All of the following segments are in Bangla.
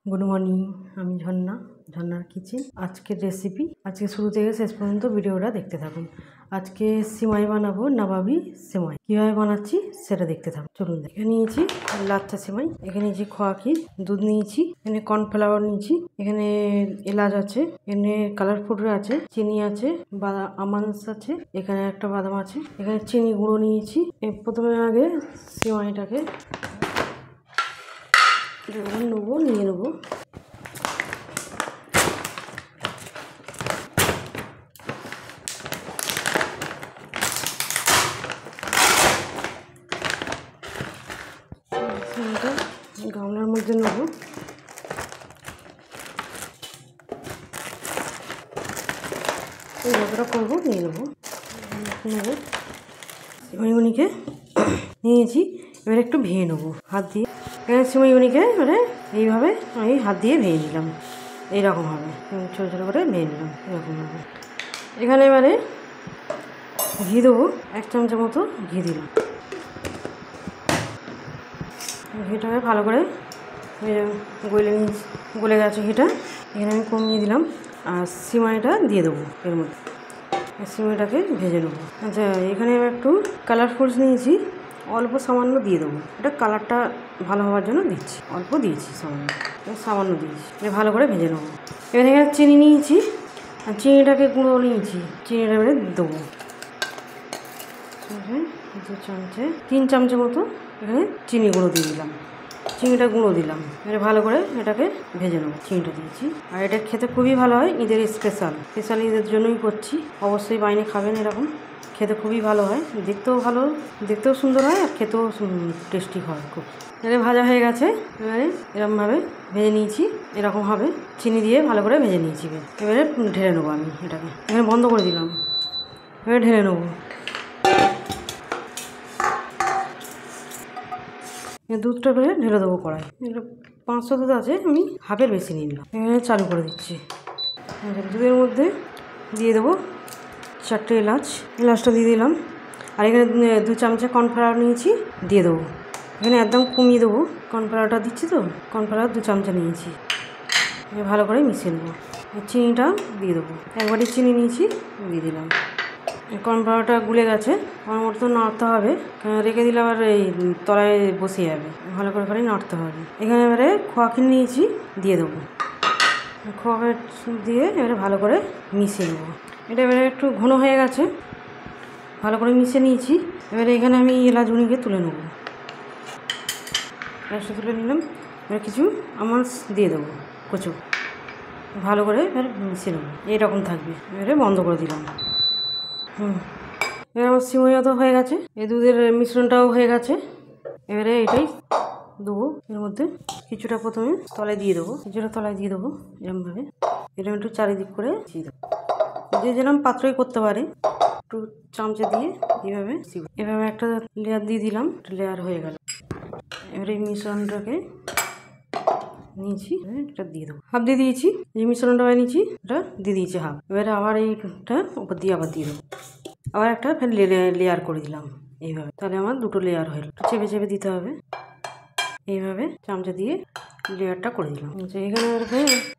গুড মর্নিং, আমি ঝর্ণার কিচেন। আজকের রেসিপি, আজকে শুরু থেকে শেষ পর্যন্ত ভিডিওটা দেখতে থাকুন। আজকে সিমাই বানাবো, নবাবী সিমাই। কীভাবে বানাচ্ছি সেটা দেখতে থাকুন, চলুন। এখানে নিয়েছি লাচ্ছা সিমাই, এখানে নিয়েছি খোয়া ক্ষীর, দুধ নিয়েছি, এখানে কর্নফ্লাওয়ার নিয়েছি, এখানে এলাচ আছে, এখানে কালার ফুড আছে, চিনি আছে, আমন্ডস আছে, এখানে একটা বাদাম আছে, এখানে চিনি গুঁড়ো নিয়েছি। প্রথমে আগে সিমাইটাকে নিয়ে নেবো। গামলার মধ্যে নেবো। এই যতটা করবো নিয়ে নেবো। সিমাইগুনিকে নিয়েছি, এবার একটু ভেঙে নেবো হাত দিয়ে। এখানে সিমাইগুনিকে এবারে এইভাবে আমি হাত দিয়ে ভেঙে নিলাম, এইরকমভাবে ছোটো ছোটো করে ভেঙে নিলাম এরকমভাবে। এখানে এবারে ঘি দেবো, 1 চামচের মতো ঘি দিলাম। ঘিটাকে ভালো করে গলে গেছে ঘিটা, এখানে আমি কমিয়ে দিলাম। আর সিমাইটা দিয়ে দেবো এর মধ্যে, সিমাইটাকে ভেজে নেবো। আচ্ছা, এখানে আমি একটু কালারফুলস নিয়েছি, অল্প সামান্য দিয়ে দেবো। এটা কালারটা ভালো হওয়ার জন্য দিচ্ছি, অল্প দিয়েছি, সামান্য দিয়েছি। ভালো করে ভেজে নেবো। এবার এখানে চিনি নিয়েছি, আর চিনিটাকে গুঁড়ো নিয়েছি, চিনিটা এবারে দেবো 2 চামচে, 3 চামচের মতো এখানে চিনি গুঁড়ো দিয়ে দিলাম। চিনিটা গুঁড়ো দিলাম, এবারে ভালো করে এটাকে ভেজে নেবো। চিনিটা দিয়েছি, আর এটা খেতে খুবই ভালো হয়, ঈদের স্পেশাল ঈদের জন্যই করছি। অবশ্যই বাইরে খাবেন, এরকম খেতে খুবই ভালো হয়, দেখতেও সুন্দর হয়, আর খেতেও টেস্টি হয় খুব। এবারে ভাজা হয়ে গেছে, এবারে এরকমভাবে ভেজে নিয়েছি, এরকমভাবে চিনি দিয়ে ভালো করে ভেজে নিয়েছি। এবারে ঢেলে নেবো আমি এটাকে, এখানে বন্ধ করে দিলাম। এবারে ঢেলে নেবো। দুধটা বেড়ে ঢেলে দেবো কড়াই। 500 দুধ আছে, আমি হাফের বেশি নিলাম। এখানে চালু করে দিচ্ছি। দুধের মধ্যে দিয়ে দেবো 4টে এলাচটা দিয়ে দিলাম। আর এখানে 2 চামচে কর্নফ্লাওয়ার নিয়েছি, দিয়ে দেবো। এখানে একদম কমিয়ে দেবো, কর্নফ্লাওয়ারটা দিচ্ছি তো, কর্নফ্লাওয়ার 2 চামচা নিয়েছি। ভালো করে মিশিয়ে নেবো। চিনিটা দিয়ে দেবো, 1 বাটি চিনি নিয়েছি, দিয়ে দিলাম। কর্নফ্লাওয়ারটা গুলে গেছে, আমার মতো নাড়তে হবে, রেখে দিলে আবার এই তলায় বসে যাবে। ভালো করে নাড়তে হবে। এখানে এবারে খোয়া ক্ষীর নিয়েছি, দিয়ে দেবো। খোয়া ক্ষীর দিয়ে এবারে ভালো করে মিশিয়ে নেবো। এটা এবারে একটু ঘন হয়ে গেছে, ভালো করে মিশিয়ে নিয়েছি। এবারে এখানে আমি এলাচগুনিকে তুলে নেবো, এলাচটা তুলে নিলাম। এবার কিছু আমন্ডস দিয়ে দেবো কচু, ভালো করে এবার মিশিয়ে নেবো। এইরকম থাকবে। এবারে বন্ধ করে দিলাম। এবার আমার সিমাইও তো হয়ে গেছে, এই দুধের মিশ্রণটাও হয়ে গেছে। এবারে এটাই দেবো এর মধ্যে। কিছুটা প্রথমে তলায় দিয়ে দেবো, এরকমভাবে। এরকম একটু চারিদিক করে দিয়ে দেবো। যে যেরকম পাত্রই করতে পারে, একটু চামচে দিয়ে এভাবে একটা লেয়ার দিয়ে দিলাম, লেয়ার হয়ে গেল। এবার এই মিশ্রণটাকে নিয়েছি, এটা দিয়ে দেবো। হাফ দিয়ে দিয়েছি, যে মিশ্রণটা বানিয়েছি এটা দিয়ে দিয়েছি হাফ। এবারে আবার এইটা উপর দিয়ে আবার দিয়ে দেবো, আবার একটা ফের লেয়ার করে দিলাম এইভাবে। তাহলে আমার 2টো লেয়ার হলো। চেপে চেপে দিতে হবে, এইভাবে চামচা দিয়ে লেয়ারটা করে দিলাম। এখানে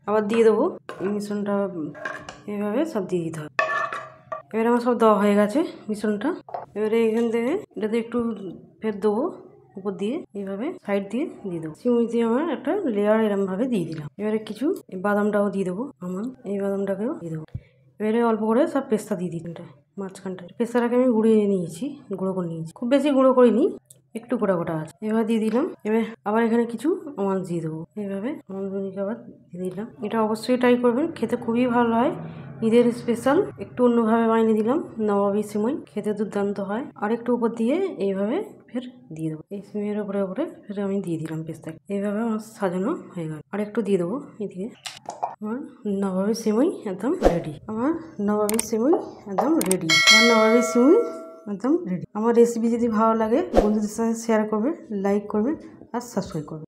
আবার দিয়ে দেবো এই মিশ্রণটা, এইভাবে সব দিয়ে দিতে হবে। এবারে আমার সব দেওয়া হয়ে গেছে মিশ্রণটা। এবারে এখান থেকে এটাতে একটু ফের দেবো উপর দিয়ে, এইভাবে সাইড দিয়ে দেবো। সিমুই দিয়ে আমার একটা লেয়ার এরমভাবে দিয়ে দিলাম। এবারে কিছু বাদামটাও দিয়ে দেবো, এই বাদামটাকেও দিয়ে দেবো। এবারে অল্প করে সব পেস্তা দিয়ে দিই মাঝখানটা। পেস্তাটাকে আমি গুঁড়ো করে নিয়েছি, খুব বেশি গুঁড়ো করিনি, একটু গোটা আছে। এবার দিয়ে দিলাম। এবার আবার এখানে কিছু আমন্ডস দিয়ে দেবো, এইভাবে আমন্ডসগুলিকে আবার দিয়ে দিলাম। এটা অবশ্যই ট্রাই করবেন, খেতে খুবই ভালো হয়, ঈদের স্পেশাল। একটু অন্যভাবে বানিয়ে দিলাম, নবাবী সিমাই, খেতে দুর্দান্ত হয়। আর একটু উপর দিয়ে এইভাবে ফের দিয়ে দেবো। এই সিমাইয়ের উপরে ফের আমি দিয়ে দিলাম পেস্তা। এইভাবে আমার সাজানো হয়ে গেল। আর একটু দিয়ে দেবো এদিকে। আমার নবাবী সিমাই একদম রেডি। আমার রেসিপি যদি ভালো লাগে বন্ধুদের সাথে শেয়ার করবে, লাইক করবে, আর সাবস্ক্রাইব করবে।